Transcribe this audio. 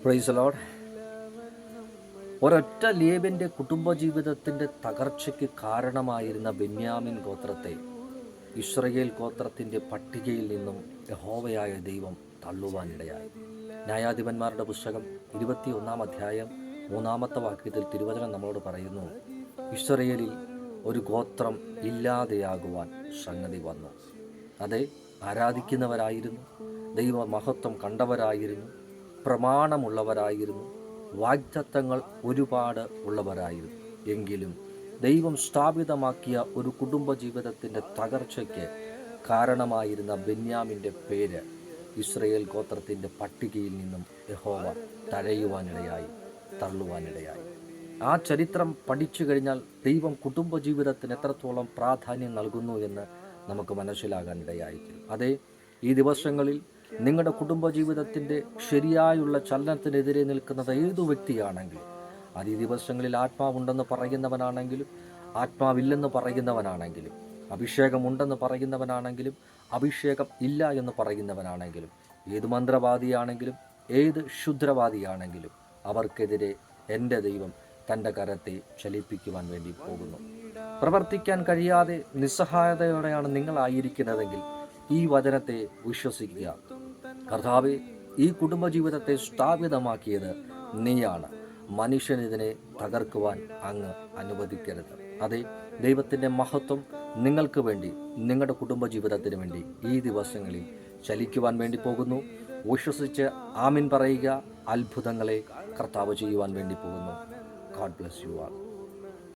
Praise Lord. ഒരൊറ്റ ലേവ്യൻ്റെ കുടുംബജീവിതത്തിൻ്റെ തകർച്ചയ്ക്ക് കാരണമായിരുന്ന Benyamin ഗോത്രത്തെ Israel ഗോത്രത്തിൻ്റെ പട്ടികയിൽ നിന്നും യഹോവയായ ദൈവം തള്ളുവാനിടയായി. ന്യായാധിപന്മാരുടെ പുസ്തകം 21 അധ്യായം 3 വാക്യത്തിൽ തിരുവചനം നമ്മളോട് പറയുന്നു, ഇസ്രയേലിൽ ഒരു ഗോത്രം ഇല്ലാതെയാകുവാൻ സംഗതി വന്നു. അതെ, ആരാധിക്കുന്നവരായിരുന്നു, ദൈവ മഹത്വം കണ്ടവരായിരുന്നു, പ്രമാണമുള്ളവരായിരുന്നു, വാഗ്ദത്തങ്ങൾ ഒരുപാട് ഉള്ളവരായിരുന്നു. എങ്കിലും ദൈവം സ്ഥാപിതമാക്കിയ ഒരു കുടുംബജീവിതത്തിൻ്റെ തകർച്ചയ്ക്ക് കാരണമായിരുന്ന ബെന്യാമിൻ്റെ പേര് ഇസ്രയേൽ ഗോത്രത്തിൻ്റെ പട്ടികയിൽ നിന്നും യഹോവ തള്ളുവാനിടയായി. ആ ചരിത്രം പഠിച്ചു കഴിഞ്ഞാൽ ദൈവം കുടുംബജീവിതത്തിന് എത്രത്തോളം പ്രാധാന്യം നൽകുന്നു എന്ന് നമുക്ക് മനസ്സിലാകാൻ ഇടയായിത്തീരും. അതെ, ഈ ദിവസങ്ങളിൽ നിങ്ങളുടെ കുടുംബജീവിതത്തിൻ്റെ ശരിയായുള്ള ചലനത്തിനെതിരെ നിൽക്കുന്നത് ഏതു വ്യക്തിയാണെങ്കിലും, അത് ഈ ദിവസങ്ങളിൽ ആത്മാവുണ്ടെന്ന് പറയുന്നവനാണെങ്കിലും ആത്മാവില്ലെന്ന് പറയുന്നവനാണെങ്കിലും, അഭിഷേകമുണ്ടെന്ന് പറയുന്നവനാണെങ്കിലും അഭിഷേകം ഇല്ല എന്ന് പറയുന്നവനാണെങ്കിലും, ഏത് മന്ത്രവാദിയാണെങ്കിലും ഏത് ക്ഷുദ്രവാദിയാണെങ്കിലും അവർക്കെതിരെ എൻ്റെ ദൈവം തൻ്റെ കരത്തെ ചലിപ്പിക്കുവാൻ വേണ്ടി പോകുന്നു. പ്രവർത്തിക്കാൻ കഴിയാതെ നിസ്സഹായതയോടെയാണ് നിങ്ങളായിരിക്കുന്നതെങ്കിൽ ഈ വചനത്തെ വിശ്വസിക്കുക. കർത്താവേ, ഈ കുടുംബജീവിതത്തെ സ്ഥാപിതമാക്കിയത് നീയാണ്. മനുഷ്യനിതിനെ തകർക്കുവാൻ അങ്ങ് അനുവദിക്കരുത്. അതെ, ദൈവത്തിൻ്റെ മഹത്വം നിങ്ങൾക്ക് വേണ്ടി, നിങ്ങളുടെ കുടുംബജീവിതത്തിന് വേണ്ടി ഈ ദിവസങ്ങളിൽ ചലിക്കുവാൻ വേണ്ടി പോകുന്നു. വിശ്വസിച്ച് ആമീൻ പറയുക. അത്ഭുതങ്ങളെ കർത്താവ് ചെയ്യുവാൻ വേണ്ടി പോകുന്നു. God bless you all.